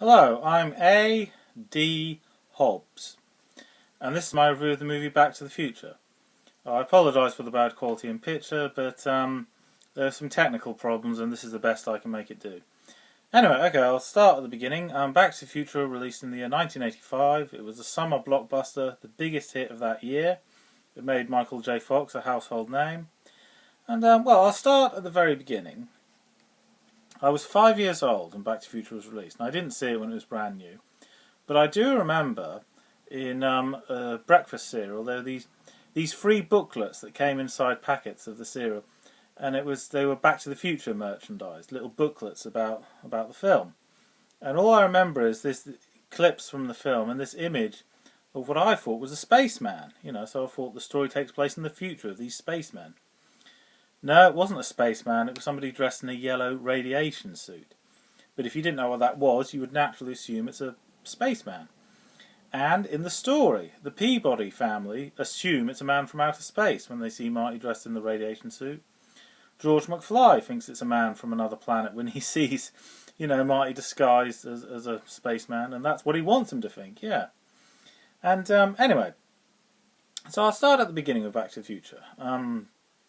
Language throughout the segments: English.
Hello, I'm AD Hobbs, and this is my review of the movie Back to the Future. I apologise for the bad quality in picture, but there are some technical problems and this is the best I can make it do. Anyway, okay, I'll start at the beginning. Back to the Future, released in the year 1985. It was a summer blockbuster, the biggest hit of that year. It made Michael J. Fox a household name. And, well, I'll start at the very beginning. I was 5 years old when Back to the Future was released, and I didn't see it when it was brand new. But I do remember in breakfast cereal there were these free booklets that came inside packets of the cereal, and they were Back to the Future merchandise, little booklets about the film. And all I remember is this clips from the film and this image of what I thought was a spaceman. So I thought the story takes place in the future of these spacemen. No, it wasn't a spaceman, it was somebody dressed in a yellow radiation suit. But if you didn't know what that was, you would naturally assume it's a spaceman. And in the story, the Peabody family assume it's a man from outer space when they see Marty dressed in the radiation suit. George McFly thinks it's a man from another planet when he sees, Marty disguised as a spaceman, and that's what he wants him to think, yeah. And anyway, so I'll start at the beginning of Back to the Future.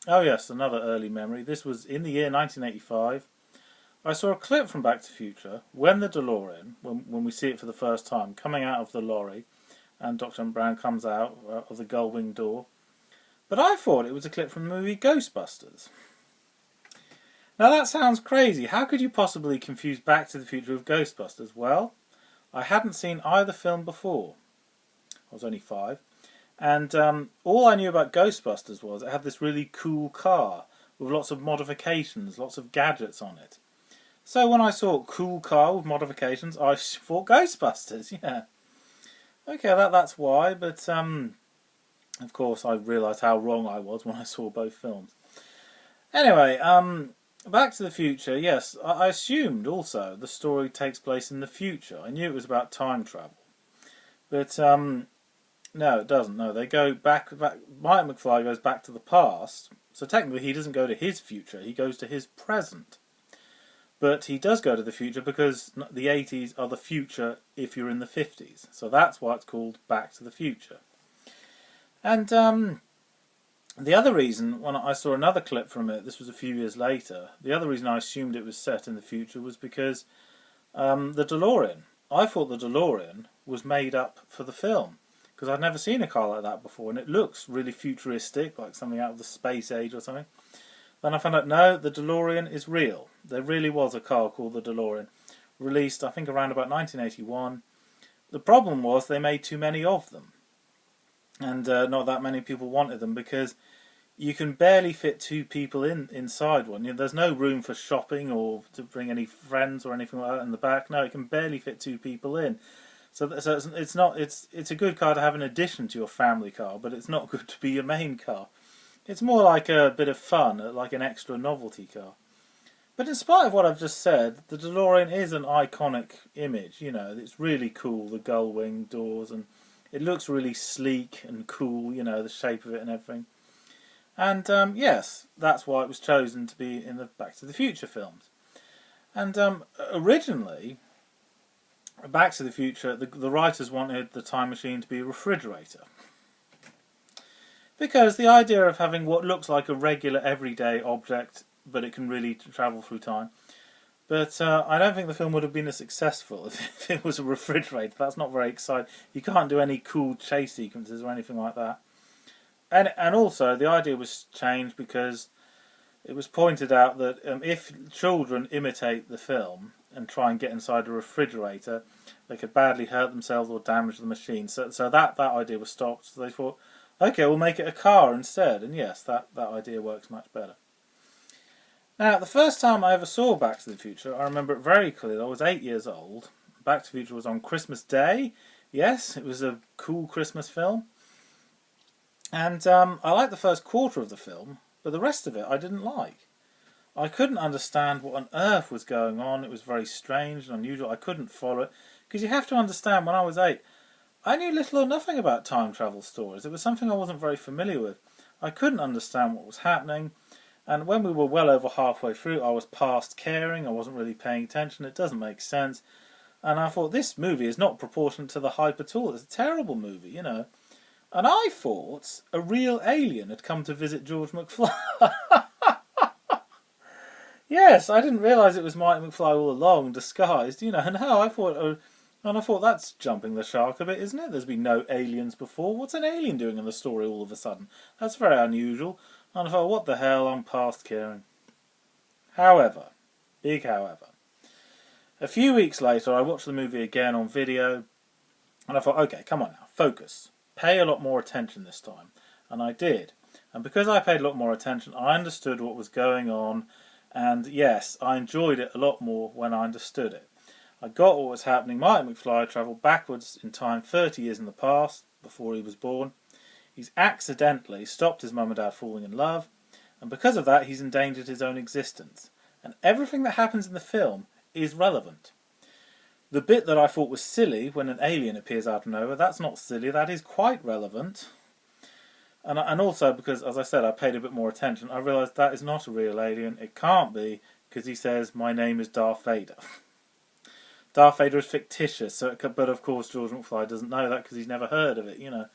Oh yes, another early memory. This was in the year 1985. I saw a clip from Back to the Future when the DeLorean, when we see it for the first time, coming out of the lorry, and Dr. Brown comes out of the gull-wing door. But I thought it was a clip from the movie Ghostbusters. Now that sounds crazy. How could you possibly confuse Back to the Future with Ghostbusters? Well, I hadn't seen either film before. I was only 5. And all I knew about Ghostbusters was it had this really cool car with lots of modifications, lots of gadgets on it. So when I saw a cool car with modifications, I thought Ghostbusters, yeah. Okay, that's why, but of course I realised how wrong I was when I saw both films. Anyway, Back to the Future, yes, I assumed also the story takes place in the future. I knew it was about time travel. But no, it doesn't. No, they go back. Marty McFly goes back to the past. So technically he doesn't go to his future, he goes to his present. But he does go to the future because the 80s are the future if you're in the 50s. So that's why it's called Back to the Future. And the other reason, when I saw another clip from it, this was a few years later, the other reason I assumed it was set in the future was because the DeLorean. I thought the DeLorean was made up for the film, because I'd never seen a car like that before, and it looks really futuristic, like something out of the space age or something. Then I found out, no, the DeLorean is real. There really was a car called the DeLorean, released I think around about 1981. The problem was they made too many of them, and not that many people wanted them, because you can barely fit 2 people inside one. There's no room for shopping or to bring any friends or anything like that in the back. No, it can barely fit 2 people in. So it's a good car to have in addition to your family car, but it's not good to be your main car. It's more like a bit of fun, like an extra novelty car. But in spite of what I've just said, the DeLorean is an iconic image. It's really cool, the gull wing doors, and it looks really sleek and cool, the shape of it and everything. And yes, that's why it was chosen to be in the Back to the Future films. And originally, Back to the Future, the writers wanted the time machine to be a refrigerator. Because the idea of having what looks like a regular everyday object, but it can really travel through time. But I don't think the film would have been as successful if it was a refrigerator. That's not very exciting. You can't do any cool chase sequences or anything like that. And also, the idea was changed because it was pointed out that if children imitate the film and try and get inside a refrigerator, they could badly hurt themselves or damage the machine. So that idea was stopped. So they thought, okay, we'll make it a car instead. And yes, that idea works much better. Now, the first time I ever saw Back to the Future, I remember it very clearly. I was 8 years old. Back to the Future was on Christmas Day. Yes, it was a cool Christmas film. And I liked the first quarter of the film, but the rest of it I didn't like. I couldn't understand what on earth was going on. It was very strange and unusual. I couldn't follow it. Because you have to understand, when I was 8, I knew little or nothing about time travel stories. It was something I wasn't very familiar with. I couldn't understand what was happening. And when we were well over halfway through, I was past caring. I wasn't really paying attention. It doesn't make sense. And I thought, this movie is not proportionate to the hype at all. It's a terrible movie, you know. And I thought a real alien had come to visit George McFly. Yes, I didn't realise it was Mike McFly all along, disguised, you know. No, and I thought that's jumping the shark a bit, isn't it? There's been no aliens before. What's an alien doing in the story all of a sudden? That's very unusual. And I thought, what the hell? I'm past caring. However, big however. A few weeks later, I watched the movie again on video, and I thought, okay, come on now, focus. Pay a lot more attention this time. And I did. And because I paid a lot more attention, I understood what was going on, and yes, I enjoyed it a lot more when I understood it. I got what was happening. Marty McFly travelled backwards in time 30 years in the past, before he was born. He's accidentally stopped his mum and dad falling in love, and because of that he's endangered his own existence. And everything that happens in the film is relevant. The bit that I thought was silly, when an alien appears out of nowhere, that's not silly, that is quite relevant. And also because, as I said, I paid a bit more attention, I realised that is not a real alien. It can't be, because he says, my name is Darth Vader. Darth Vader is fictitious, but of course George McFly doesn't know that because he's never heard of it, you know.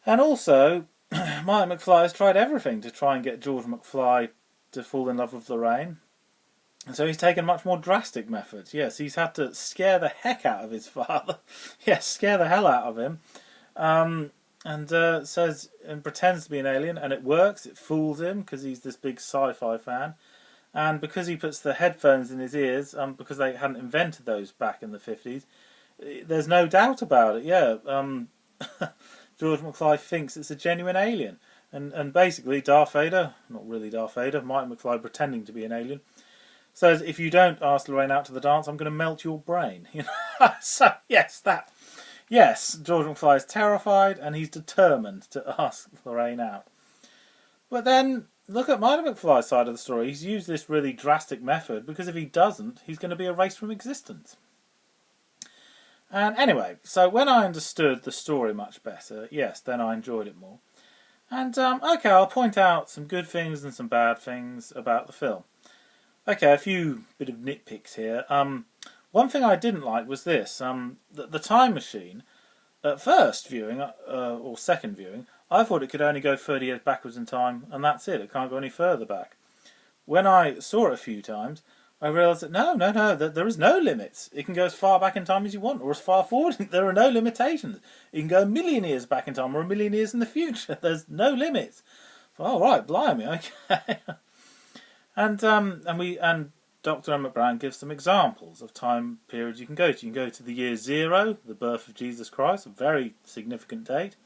And also, Marty McFly has tried everything to try and get George McFly to fall in love with Lorraine. And so he's taken much more drastic methods. Yes, he's had to scare the heck out of his father. Yes, scare the hell out of him. Says and pretends to be an alien, and it works. It fools him because he's this big sci-fi fan. And because he puts the headphones in his ears, because they hadn't invented those back in the 50s, there's no doubt about it, yeah. George McFly thinks it's a genuine alien. And basically Darth Vader, not really Darth Vader, Marty McFly pretending to be an alien, says, if you don't ask Lorraine out to the dance, I'm going to melt your brain. You know? So, yes, George McFly is terrified, and he's determined to ask Lorraine out. But then, look at Marty McFly's side of the story. He's used this really drastic method, because if he doesn't, he's going to be erased from existence. And anyway, so when I understood the story much better, yes, then I enjoyed it more. And, okay, I'll point out some good things and some bad things about the film. Okay, a few bit of nitpicks here. One thing I didn't like was this. The time machine, at first viewing, or second viewing, I thought it could only go 30 years backwards in time, and that's it. It can't go any further back. When I saw it a few times, I realised that no, that there is no limits. It can go as far back in time as you want, or as far forward. There are no limitations. You can go a million years back in time, or a million years in the future. There's no limits. Oh, right, blimey, okay. And Dr. Emmett Brown gives some examples of time periods you can go to. You can go to the year 0, the birth of Jesus Christ, a very significant date.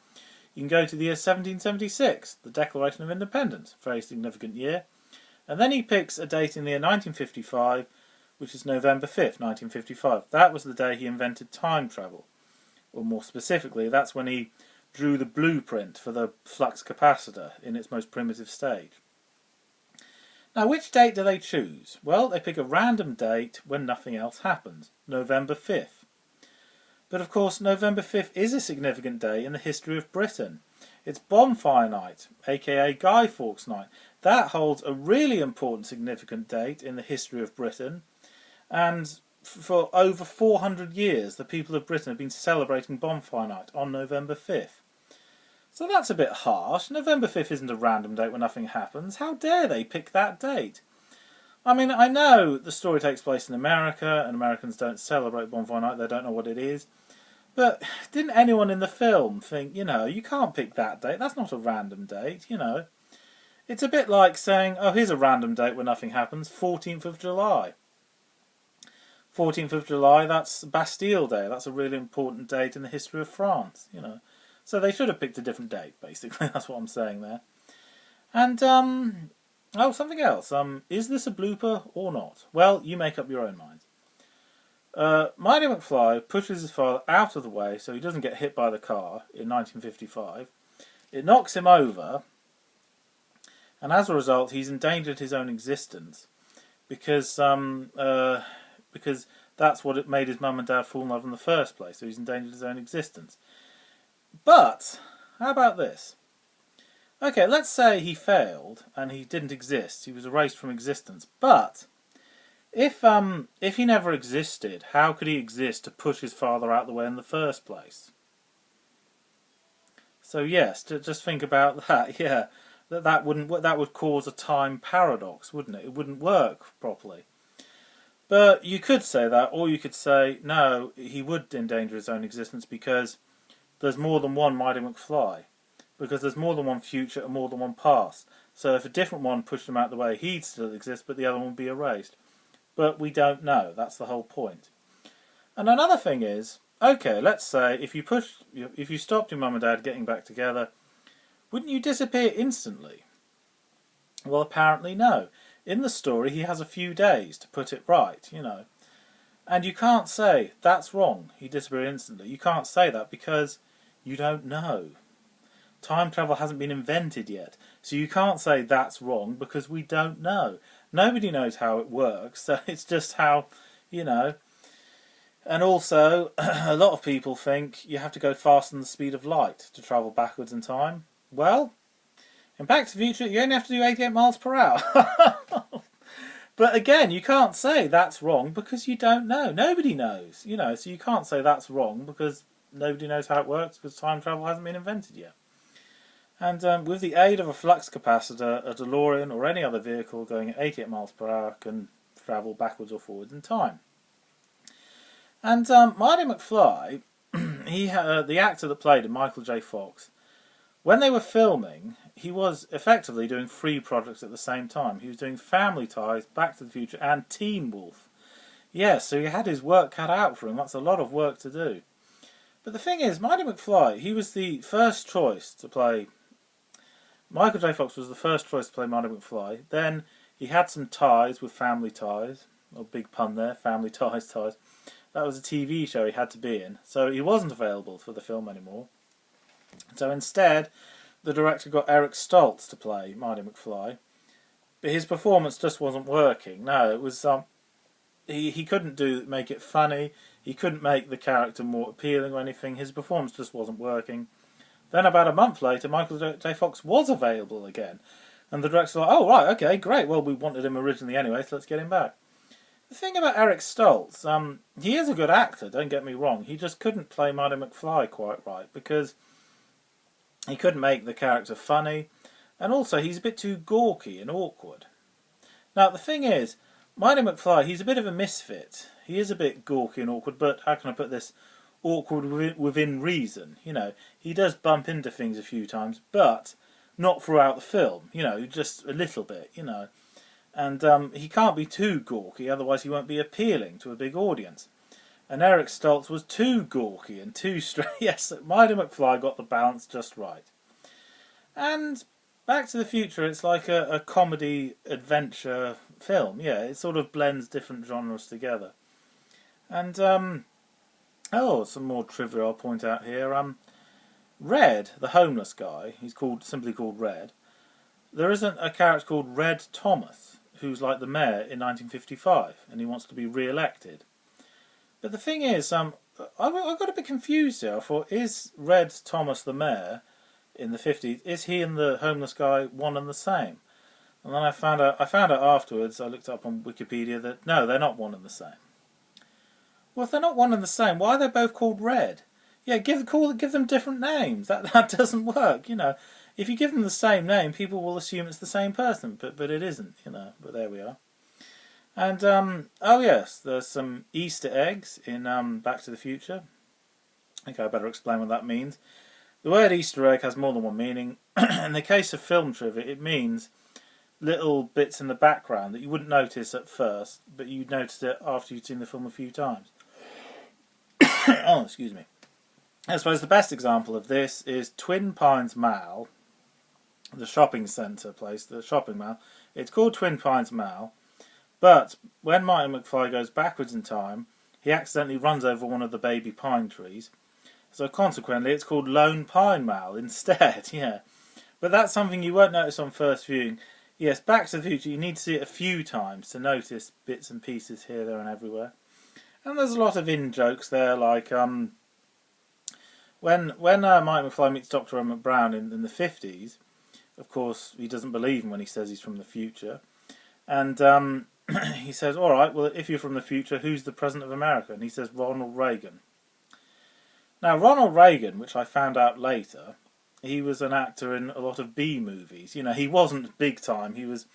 You can go to the year 1776, the Declaration of Independence, a very significant year. And then he picks a date in the year 1955, which is November 5th, 1955. That was the day he invented time travel. Or more specifically, that's when he drew the blueprint for the flux capacitor in its most primitive stage. Now, which date do they choose? Well, they pick a random date when nothing else happens, November 5th. But of course, November 5th is a significant day in the history of Britain. It's Bonfire Night, aka Guy Fawkes Night. That holds a really important, significant date in the history of Britain. And for over 400 years, the people of Britain have been celebrating Bonfire Night on November 5th. So that's a bit harsh. November 5th isn't a random date when nothing happens. How dare they pick that date? I mean, I know the story takes place in America, and Americans don't celebrate Bonfire Night, they don't know what it is. But didn't anyone in the film think, you know, you can't pick that date, that's not a random date, you know. It's a bit like saying, oh, here's a random date when nothing happens, 14th of July. 14th of July, that's Bastille Day, that's a really important date in the history of France, you know. So they should have picked a different date, basically. That's what I'm saying there. And, oh, something else. Is this a blooper or not? Well, you make up your own mind. Marty McFly pushes his father out of the way so he doesn't get hit by the car in 1955. It knocks him over, and as a result, he's endangered his own existence because that's what it made his mum and dad fall in love in the first place. So he's endangered his own existence. But, how about this? Okay, let's say he failed and he didn't exist. He was erased from existence. But If he never existed, how could he exist to push his father out the way in the first place? So yes, just think about that. Yeah, that would cause a time paradox, wouldn't it? It wouldn't work properly. But you could say that, or you could say no, he would endanger his own existence because there's more than one Mighty McFly, because there's more than one future and more than one past. So if a different one pushed him out the way, he'd still exist, but the other one would be erased. But we don't know. That's the whole point. And another thing is, okay, let's say if you stopped your mum and dad getting back together, wouldn't you disappear instantly? Well, apparently no. In the story, he has a few days to put it right, you know. And you can't say, that's wrong, he disappeared instantly. You can't say that because you don't know. Time travel hasn't been invented yet. So you can't say that's wrong because we don't know. Nobody knows how it works, so it's just how, you know. And also, a lot of people think you have to go faster than the speed of light to travel backwards in time. Well, in Back to the Future, you only have to do 88 miles per hour. But again, you can't say that's wrong because you don't know. Nobody knows, you know, so you can't say that's wrong because nobody knows how it works because time travel hasn't been invented yet. And with the aid of a flux capacitor, a DeLorean or any other vehicle going at 88 miles per hour can travel backwards or forwards in time. And Marty McFly, the actor that played him, Michael J. Fox, when they were filming, he was effectively doing 3 projects at the same time. He was doing Family Ties, Back to the Future, and Teen Wolf. Yes, so he had his work cut out for him. That's a lot of work to do. But the thing is, Marty McFly, he was the first choice to play. Michael J. Fox was the first choice to play Marty McFly. Then he had some ties with Family Ties. Oh, big pun there, Family Ties. That was a TV show he had to be in. So he wasn't available for the film anymore. So instead, the director got Eric Stoltz to play Marty McFly. But his performance just wasn't working. No, it was he couldn't make it funny. He couldn't make the character more appealing or anything. His performance just wasn't working. Then about a month later, Michael J. Fox was available again. And the director's like, oh, right, okay, great. Well, we wanted him originally anyway, so let's get him back. The thing about Eric Stoltz, he is a good actor, don't get me wrong. He just couldn't play Marty McFly quite right because he couldn't make the character funny. And also, he's a bit too gawky and awkward. Now, the thing is, Marty McFly, he's a bit of a misfit. He is a bit gawky and awkward, but how can I put this? Awkward within reason, you know. He does bump into things a few times, but not throughout the film, you know, just a little bit, you know. And he can't be too gawky, otherwise he won't be appealing to a big audience. And Eric Stoltz was too gawky and too straight. Yes, Marty McFly got the balance just right. And Back to the Future, it's like a comedy adventure film. Yeah, it sort of blends different genres together. And oh, some more trivia I'll point out here. Red, the homeless guy, he's simply called Red. There isn't a character called Red Thomas, who's like the mayor in 1955, and he wants to be re-elected. But the thing is, I got a bit confused here. I thought, is Red Thomas the mayor in the 50s, is he and the homeless guy one and the same? And then I found out afterwards, I looked up on Wikipedia, that no, they're not one and the same. Well, if they're not one and the same, why are they both called Red? Yeah, give them different names. That doesn't work, you know. If you give them the same name, people will assume it's the same person, but it isn't, you know. But there we are. And oh yes, there's some Easter eggs in Back to the Future. I think I better explain what that means. The word Easter egg has more than one meaning. In the case of film trivia, it means little bits in the background that you wouldn't notice at first, but you'd notice it after you'd seen the film a few times. Oh, excuse me. I suppose the best example of this is Twin Pines Mall, the shopping centre place, the shopping mall. It's called Twin Pines Mall, but when Marty McFly goes backwards in time, he accidentally runs over one of the baby pine trees. So consequently, it's called Lone Pine Mall instead, yeah. But that's something you won't notice on first viewing. Yes, Back to the Future, you need to see it a few times to notice bits and pieces here, there and everywhere. And there's a lot of in-jokes there, like when Mike McFly meets Dr. Emmett Brown in the 50s, of course, he doesn't believe him when he says he's from the future. And he says, all right, well, if you're from the future, who's the President of America? And he says, Ronald Reagan. Now, Ronald Reagan, which I found out later, he was an actor in a lot of B movies. You know, he wasn't big time. He was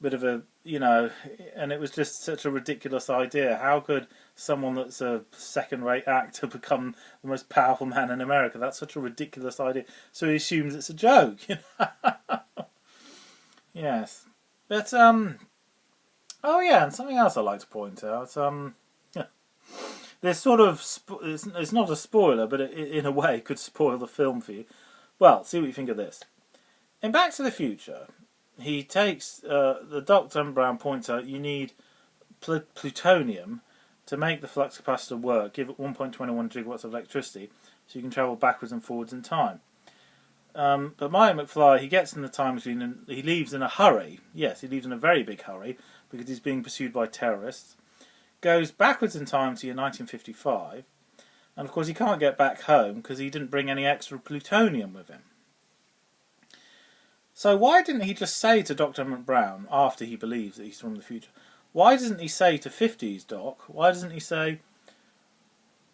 a bit of a, you know, and it was just such a ridiculous idea. How could someone that's a second-rate actor become the most powerful man in America? That's such a ridiculous idea. So he assumes it's a joke. You know? Yes. But, oh yeah, and something else I'd like to point out. This sort of, it's not a spoiler, but it, in a way, could spoil the film for you. Well, see what you think of this. In Back to the Future, he takes, the Dr. Brown points out you need plutonium to make the flux capacitor work, give it 1.21 gigawatts of electricity, so you can travel backwards and forwards in time. But Marty McFly, he gets in the time machine and he leaves in a hurry. Yes, he leaves in a very big hurry, because he's being pursued by terrorists. Goes backwards in time to year 1955, and of course he can't get back home because he didn't bring any extra plutonium with him. So why didn't he just say to Dr. Emmett Brown, after he believes that he's from the future, why doesn't he say to 50s Doc, why doesn't he say,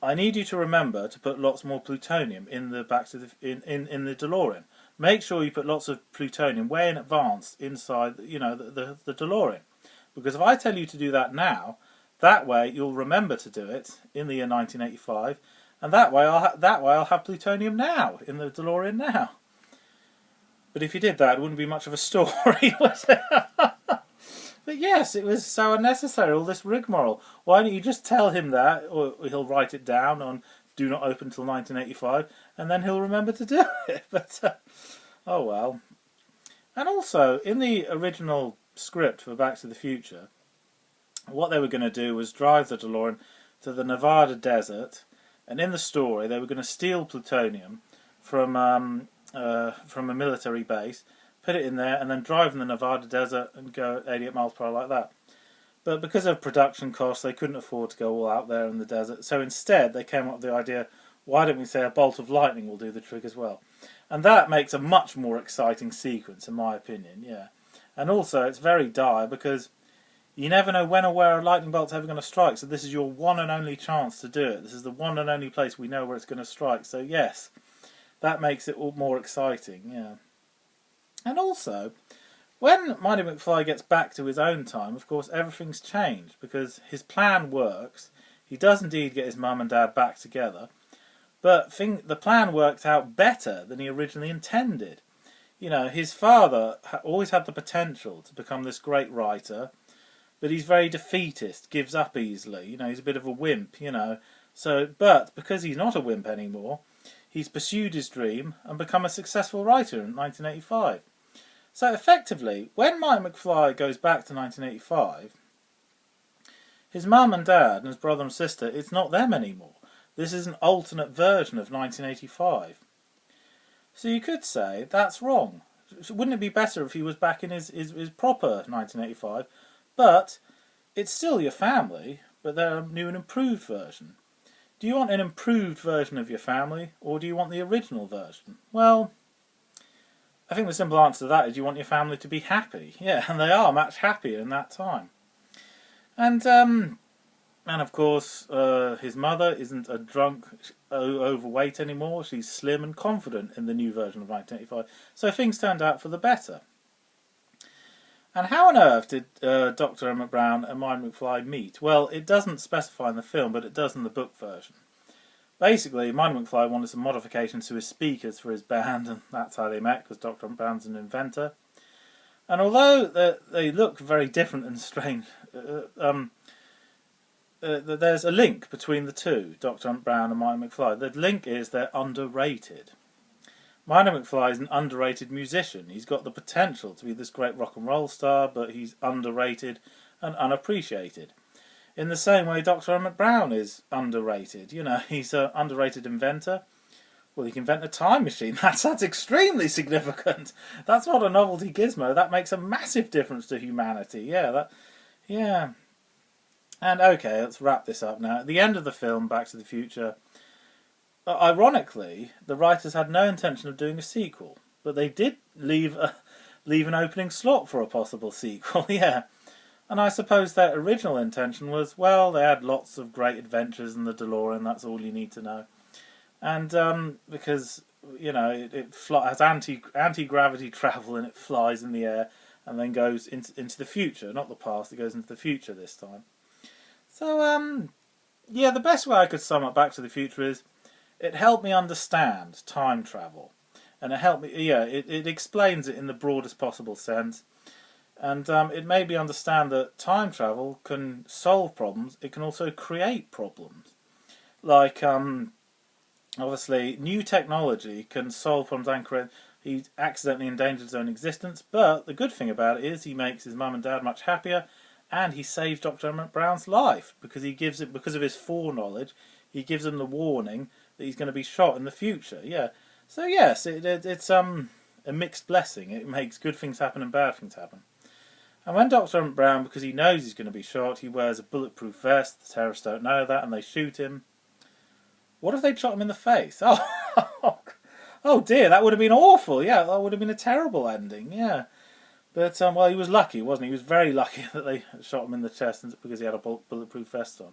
I need you to remember to put lots more plutonium in the in the DeLorean. Make sure you put lots of plutonium way in advance inside, you know, the DeLorean. Because if I tell you to do that now, that way you'll remember to do it in the year 1985, and that way I'll have plutonium now in the DeLorean now. But if you did that, it wouldn't be much of a story, would it? But yes, it was so unnecessary, all this rigmarole. Why don't you just tell him that, or he'll write it down on do not open till 1985, and then he'll remember to do it. But, oh well. And also, in the original script for Back to the Future, what they were going to do was drive the DeLorean to the Nevada desert, and in the story they were going to steal plutonium from a military base, put it in there, and then drive in the Nevada desert and go at 88 miles per hour like that. But because of production costs, they couldn't afford to go all out there in the desert, so instead they came up with the idea, why don't we say a bolt of lightning will do the trick as well? And that makes a much more exciting sequence, in my opinion, yeah. And also, it's very dire, because you never know when or where a lightning bolt's ever going to strike, so this is your one and only chance to do it. This is the one and only place we know where it's going to strike, so yes, that makes it all more exciting, yeah. And also, when Marty McFly gets back to his own time, of course, everything's changed, because his plan works. He does indeed get his mum and dad back together, but the plan worked out better than he originally intended. You know, his father always had the potential to become this great writer, but he's very defeatist, gives up easily. You know, he's a bit of a wimp, you know. So, but because he's not a wimp anymore, he's pursued his dream and become a successful writer in 1985. So effectively, when Marty McFly goes back to 1985, his mum and dad and his brother and sister, it's not them anymore. This is an alternate version of 1985. So you could say that's wrong. Wouldn't it be better if he was back in his proper 1985? But it's still your family, but they're a new and improved version. Do you want an improved version of your family, or do you want the original version? Well, I think the simple answer to that is you want your family to be happy. Yeah, and they are much happier in that time. And of course, his mother isn't a drunk, overweight anymore. She's slim and confident in the new version of 1985. So things turned out for the better. And how on earth did Dr. Emmett Brown and Marty McFly meet? Well, it doesn't specify in the film, but it does in the book version. Basically, Marty McFly wanted some modifications to his speakers for his band, and that's how they met, because Dr. Emmett Brown's an inventor. And although they look very different and strange, there's a link between the two, Dr. Emmett Brown and Marty McFly. The link is they're underrated. Marty McFly is an underrated musician. He's got the potential to be this great rock and roll star, but he's underrated and unappreciated. In the same way Dr. Emmett Brown is underrated. You know, he's an underrated inventor. Well, he can invent a time machine. That's extremely significant. That's not a novelty gizmo. That makes a massive difference to humanity. Yeah, yeah. And okay, let's wrap this up now. At the end of the film, Back to the Future, ironically, the writers had no intention of doing a sequel, but they did leave an opening slot for a possible sequel. Yeah, And I suppose their original intention was, well, they had lots of great adventures in the DeLorean, that's all you need to know. And because, you know, it has anti-gravity travel and it flies in the air and then goes into the future, not the past, it goes into the future this time. So, yeah, the best way I could sum up Back to the Future is it helped me understand time travel. And it helped me, yeah, it explains it in the broadest possible sense. And it made me understand that time travel can solve problems, it can also create problems. Like, obviously, new technology can solve problems and create. He accidentally endangered his own existence, but the good thing about it is he makes his mum and dad much happier, and he saves Dr. Emmett Brown's life because because of his foreknowledge, he gives him the warning that he's going to be shot in the future. Yeah, so yes, it's a mixed blessing. It makes good things happen and bad things happen. And when Dr. Emmett Brown, because he knows he's going to be shot, he wears a bulletproof vest. The terrorists don't know that, and they shoot him. What if they shot him in the face? Oh dear, that would have been awful. Yeah, that would have been a terrible ending. Yeah, but well, he was lucky, wasn't he? He was very lucky that they shot him in the chest because he had a bulletproof vest on.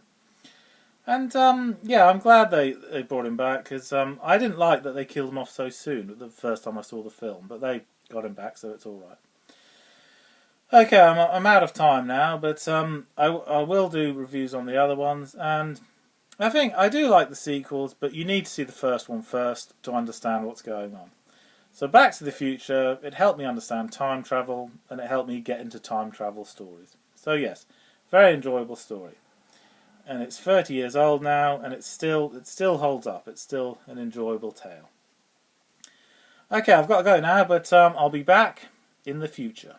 And yeah, I'm glad they brought him back because I didn't like that they killed him off so soon. The first time I saw the film, but they got him back, so it's all right. Okay, I'm out of time now, but I will do reviews on the other ones, and I think I do like the sequels, but you need to see the first one first to understand what's going on. So Back to the Future, it helped me understand time travel, and it helped me get into time travel stories. So yes, very enjoyable story. And it's 30 years old now, and it still holds up. It's still an enjoyable tale. Okay, I've got to go now, but I'll be back in the future.